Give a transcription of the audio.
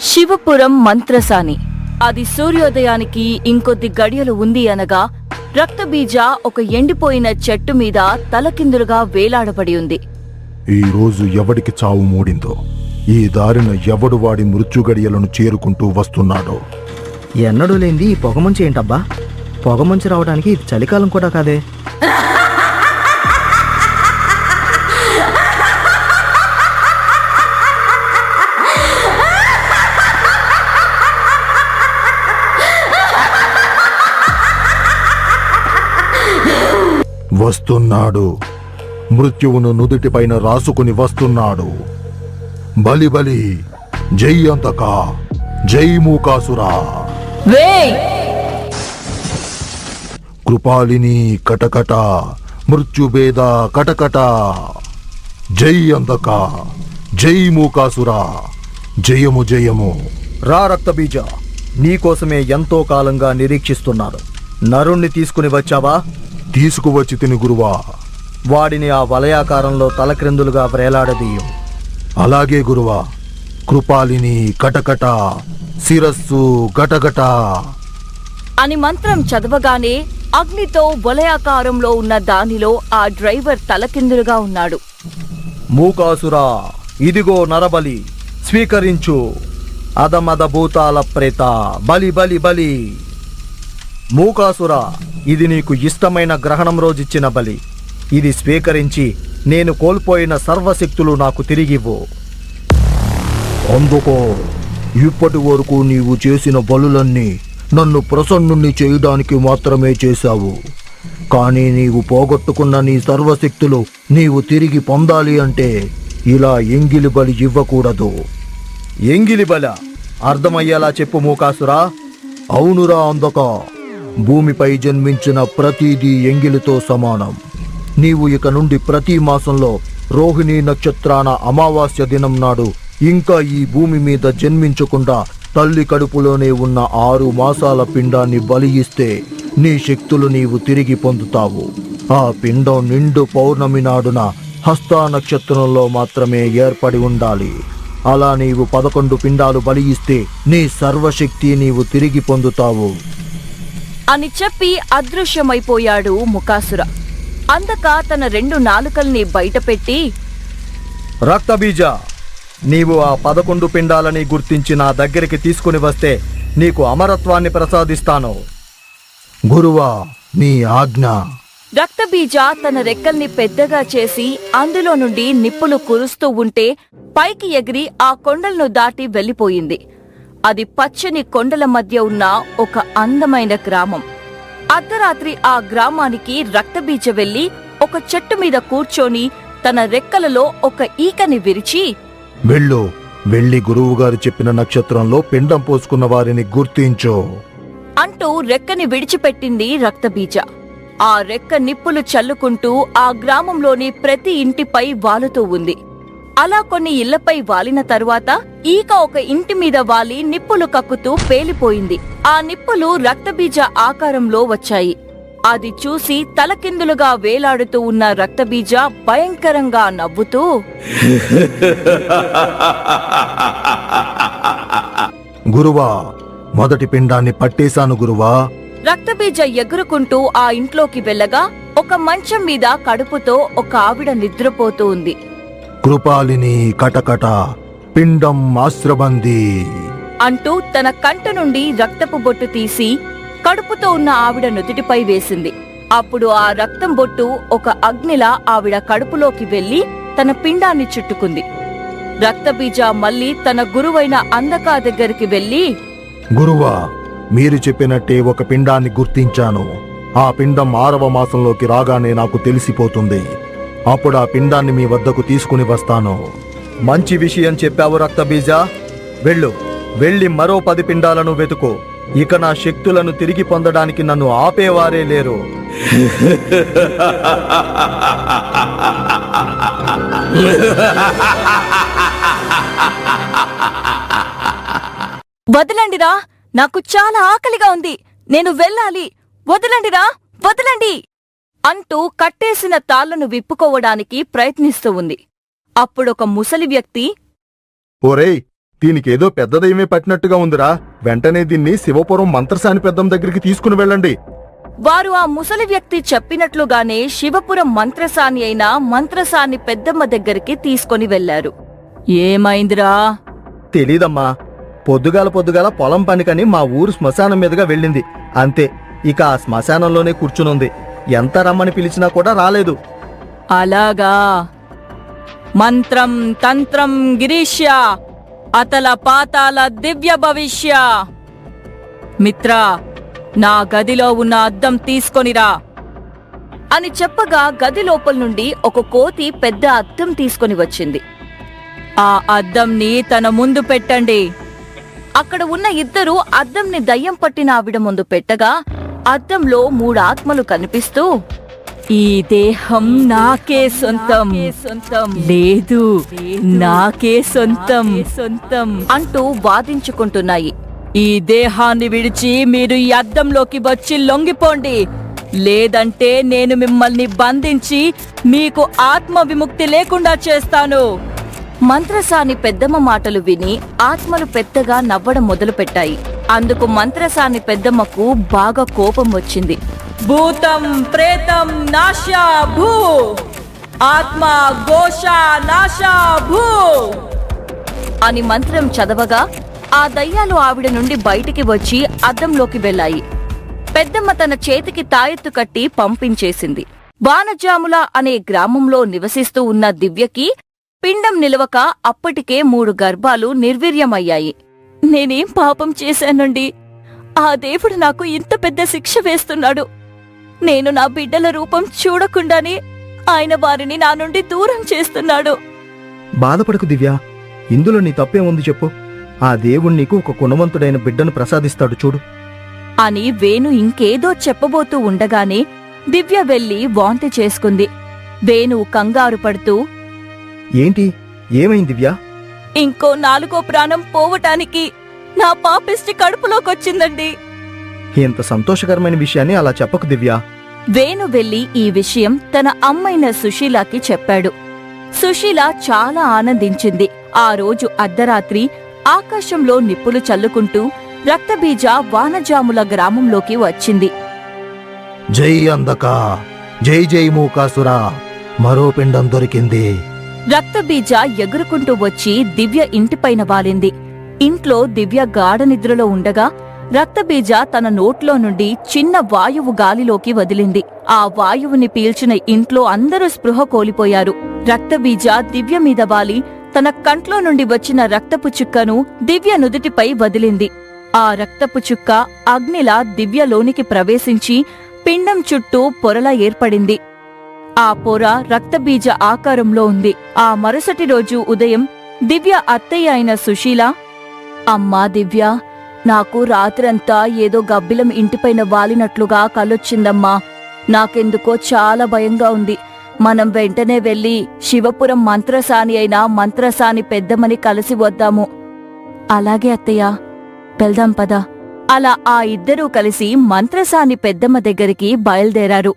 శివపురం మంత్రసాని. అది సూర్యోదయానికి ఇంకొద్ది గడియలు ఉంది అనగా రక్తబీజ ఒక ఎండిపోయిన చెట్టు మీద తలకిందులుగా వేలాడబడి ఉంది. ఈ రోజు ఎవడికి చావు మూడిందో, ఈ దారిన ఎవడు వాడి మృత్యుగడియలను చేరుకుంటూ వస్తున్నాడో. ఎన్నడూ లేంది ఈ పొగమంచు ఏంటబ్బా? పొగమంచు రావడానికి ఇది చలికాలం కూడా కాదే. వస్తున్నాడు, మృత్యువును నుదుటిపైన రాసుకుని వస్తున్నాడు. బలి బలి, జై అంతక, జై మూకాసురా. కృపాలిని కటకట, మృత్యుభేద కటకట. జై అంతక, జై మూకాసురా, జయము జయము. రా రక్తబీజ, నీకోసమే ఎంతో కాలంగా నిరీక్షిస్తున్నాను. నరుణ్ణి తీసుకుని వచ్చావా? తీసుకువచ్చి తిని గురువా. వాడిని ఆ వలయాకారంలో తలక్రిందులుగా వ్రేలాడదీయం. అలాగే గురువా. కృపాలిని కటకట, శిరస్సు గటగట అని మంత్రం చదవగానే అగ్నితో వలయాకారంలో ఉన్న దానిలో ఆ డ్రైవర్ తలకిందులుగా ఉన్నాడు. మూకాసురా, ఇదిగో నరబలి, స్వీకరించు. అదమద భూతాల ప్రేత, బలి బలి బలి. మూకాసురా, ఇది నీకు ఇష్టమైన గ్రహణం రోజిచ్చిన బలి. ఇది స్వీకరించి నేను కోల్పోయిన సర్వశక్తులు నాకు తిరిగివ్వు. అందుకో, ఇప్పటి వరకు నీవు చేసిన బలులన్నీ నన్ను ప్రసన్నుణ్ణి చేయడానికి మాత్రమే చేశావు. కానీ నీవు పోగొట్టుకున్న నీ సర్వశక్తులు నీవు తిరిగి పొందాలి అంటే ఇలా ఎంగిలి బలి ఇవ్వకూడదు. ఎంగిలి బల అర్థమయ్యేలా చెప్పు మూకాసురా. అవునురా అందక, భూమిపై జన్మించిన ప్రతిదీ ఎంగిలితో సమానం. నీవు ఇక నుండి ప్రతి మాసంలో రోహిణీ నక్షత్రాన అమావాస్య దినం నాడు ఇంకా ఈ భూమి మీద జన్మించకుండా తల్లి కడుపులోనే ఉన్న 6 మాసాల పిండాన్ని బలి ఇస్తే నీ శక్తులు నీవు తిరిగి పొందుతావు. ఆ పిండం నిండు పౌర్ణమి నాడున హస్తా నక్షత్రంలో మాత్రమే ఏర్పడి ఉండాలి. అలా నీవు 11 పిండాలు బలి ఇస్తే నీ సర్వశక్తి నీవు తిరిగి పొందుతావు అని చెప్పి అదృశ్యమైపోయాడు ముకాసుర. అందక తన 2 నాలుకల్ని బయటపెట్టి, రక్తబీజ, నీవు ఆ 11 పిండాలని గుర్తించి నా దగ్గరికి తీసుకుని వస్తే నీకు అమరత్వాన్ని ప్రసాదిస్తాను. గురువా, నీ ఆజ్ఞ. రక్తబీజ తన రెక్కల్ని పెద్దగా చేసి అందులో నుండి నిప్పులు కురుస్తూ ఉంటే పైకి ఎగిరి ఆ కొండలను దాటి వెళ్లిపోయింది. అది పచ్చని కొండల మధ్య ఉన్న ఒక అందమైన గ్రామం. అర్ధరాత్రి ఆ గ్రామానికి రక్తబీజ వెళ్లి ఒక చెట్టు మీద కూర్చొని తన రెక్కలలో ఒక ఈకని విరిచి, వెళ్ళి గురువుగారు చెప్పిన నక్షత్రంలో పిండం పోసుకున్న వారిని గుర్తించో అంటూ రెక్కని విడిచిపెట్టింది రక్తబీజ. ఆ రెక్క నిప్పులు చల్లుకుంటూ ఆ గ్రామంలోని ప్రతి ఇంటిపై వాలుతూ ఉంది. అలా కొన్ని ఇళ్లపై వాలిన తరువాత ఈక ఒక ఇంటి మీద వాలి నిప్పులు కక్కుతూ పేలిపోయింది. ఆ నిప్పులు రక్తబీజ ఆకారంలో వచ్చాయి. అది చూసి తలకిందులుగా వేలాడుతూ ఉన్న రక్తబీజ భయంకరంగా నవ్వుతూ, గురువా, మొదటి పిండాన్ని పట్టేశాను గురువా. రక్తబీజ ఎగురుకుంటూ ఆ ఇంట్లోకి వెళ్ళగా ఒక మంచం మీద కడుపుతో ఒక ఆవిడ నిద్రపోతూ ఉంది. కృపాలిని కటకట, పిండం ఆశ్రబంది అంటూ తన కంట నుండి రక్తపు బొట్టు తీసి కడుపుతో ఉన్న ఆవిడ నుదుటిపై వేసింది. అప్పుడు ఆ రక్తం బొట్టు ఒక అగ్నిలా ఆవిడ కడుపులోకి వెళ్లి తన పిండాన్ని చుట్టుకుంది. రక్తబీజ మళ్లీ తన గురువైన అందకా దగ్గరికి వెళ్లి, గురువా, మీరు చెప్పినట్టే ఒక పిండాన్ని గుర్తించాను. ఆ పిండం 6వ మాసంలోకి రాగానే నాకు తెలిసిపోతుంది. అప్పుడు ఆ పిండాన్ని మీ వద్దకు తీసుకుని వస్తాను. మంచి విషయం చెప్పావు రక్తబీజ. వెళ్ళి మరో 10 పిండాలను వెతుకు. ఇక నా శక్తులను తిరిగి పొందడానికి నన్ను ఆపేవారే లేరు. వదలండిరా, నాకు చాలా ఆకలిగా ఉంది, నేను వెళ్ళాలి, వదలండిరా, వదలండి అంటూ కట్టేసిన తాళ్లను విప్పుకోవడానికి ప్రయత్నిస్తూ ఉంది. అప్పుడొక ముసలి వ్యక్తి, ఓరేయ్, దీనికేదో పెద్ద దయ్యమే పట్టినట్టుగా ఉందిరా. వెంటనే దీన్ని శివపురం మంత్రసాని పెద్దం దగ్గరికి తీసుకుని వెళ్ళండి. వారు ఆ ముసలి వ్యక్తి చెప్పినట్లుగానే శివపురం మంత్రసాని అయిన మంత్రసాని పెద్దమ్మ దగ్గరికి తీసుకొని వెళ్లారు. ఏమైందిరా? తెలీదమ్మా. పొద్దుగాల పొలం పనికని మా ఊరు శ్మశానం మీదుగా వెళ్ళింది. అంతే. ఇక ఆ శ్మశానంలోనే కూర్చునుంది. ఎంత రమ్మని పిలిచినా కూడా రాలేదు. అలాగా. మంత్రం తంత్రం గిరీష్య అతల పాతాల దివ్య భవిష్య. మిత్రా, నా గదిలో ఉన్న అద్దం తీసుకొనిరా అని చెప్పగా గది లోపల నుండి ఒక కోతి పెద్ద అద్దం తీసుకొని వచ్చింది. ఆ అద్దంని తన ముందు పెట్టండి. అక్కడ ఉన్న ఇద్దరు అద్దంని దయ్యం పట్టిన ఆవిడ ముందు పెట్టగా అద్దంలో 3 ఆత్మలు కనిపిస్తూ, ఈ దేహం నాకే సొంతం, లేదు నాకే సొంతం అంటూ వాదించుకుంటున్నాయి. ఈ దేహాన్ని విడిచి మీరు ఈ అద్దంలోకి వచ్చి లొంగిపోండి, లేదంటే నేను మిమ్మల్ని బంధించి మీకు ఆత్మ విముక్తి లేకుండా చేస్తాను. మంత్రసాని పెద్దమ్మ మాటలు విని ఆత్మలు పెద్దగా నవ్వడం మొదలుపెట్టాయి. అందుకు మంత్రసాని పెద్దమ్మకు బాగా కోపం వచ్చింది. భూతం ప్రేతం నాశా భూ, ఆత్మ ఘోష నాశా భూ అని మంత్రం చదవగా ఆ దయ్యాలు ఆవిడ నుండి బయటికి వచ్చి అద్దంలోకి వెళ్లాయి. పెద్దమ్మ తన చేతికి తాయెత్తు కట్టి పంపించేసింది. వానజాముల అనే గ్రామంలో నివసిస్తూ ఉన్న దివ్యకి పిండం నిలవక అప్పటికే 3 గర్భాలు నిర్వీర్యమయ్యాయి. నేనేం పాపం చేశానండి? ఆ దేవుడు నాకు ఇంత పెద్ద శిక్ష వేస్తున్నాడు. నేను నా బిడ్డల రూపం చూడకుండానే ఆయన వారిని నా నుండి దూరం చేస్తున్నాడు. బాధపడకు దివ్య. ఇందులో నీ తప్పేముంది చెప్పు. ఆ దేవుడు నీకు ఒక గుణవంతుడైన బిడ్డను ప్రసాదిస్తాడు చూడు అని వేణు ఇంకేదో చెప్పబోతూ ఉండగానే దివ్య వెళ్లి వాంతి చేసుకుంది. వేణు కంగారు పడుతూ, ఏంటి? ఏమైంది దివ్య? ఇంకో 4వ ప్రాణం పోవటానికి నా పాపిష్టి కడుపులోకొచ్చిందండి. ఇంత సంతోషకరమైన విషయాన్ని అలా చెప్పకు దివ్య. వేణు వెళ్లి ఈ విషయం తన అమ్మైన సుశీలాకి చెప్పాడు. సుశీల చాలా ఆనందించింది. ఆ రోజు అర్ధరాత్రి ఆకాశంలో నిప్పులు చల్లుకుంటూ రక్తబీజ వానజాముల గ్రామంలోకి వచ్చింది. జై అందక, జై మూకాసురా, మరో పిండం దొరికింది. రక్తబీజ ఎగురుకుంటూ వచ్చి దివ్య ఇంటిపైన వాలింది. ఇంట్లో దివ్య గాఢ నిద్రలో ఉండగా రక్తబీజ తన నోట్లో నుండి చిన్న వాయువు గాలిలోకి వదిలింది. ఆ వాయువుని పీల్చిన ఇంట్లో అందరూ స్పృహ కోల్పోయారు. రక్తబీజ దివ్య మీద వాలి తన కంట్లో నుండి వచ్చిన రక్తపు చుక్కను దివ్య నుదుటిపై వదిలింది. ఆ రక్తపు చుక్క అగ్నిలా దివ్యలోనికి ప్రవేశించి పిండం చుట్టూ పొరలా ఏర్పడింది. ఆ పొర రక్తబీజ ఆకారంలో ఉంది. ఆ మరుసటి రోజు ఉదయం దివ్య అత్తయ్య అయిన సుశీల, అమ్మా దివ్య, నాకు రాత్రంతా ఏదో గబ్బిలం ఇంటిపైన వాలినట్లుగా కలొచ్చిందమ్మా. నాకెందుకో చాలా భయంగా ఉంది. మనం వెంటనే వెళ్లి శివపురం మంత్రసాని అయిన మంత్రసాని పెద్దమ్మని కలిసి వద్దాము. అలాగే అత్తయ్య, వెళ్దాం పద. అలా ఆ ఇద్దరూ కలిసి మంత్రసాని పెద్దమ్మ దగ్గరికి బయల్దేరారు.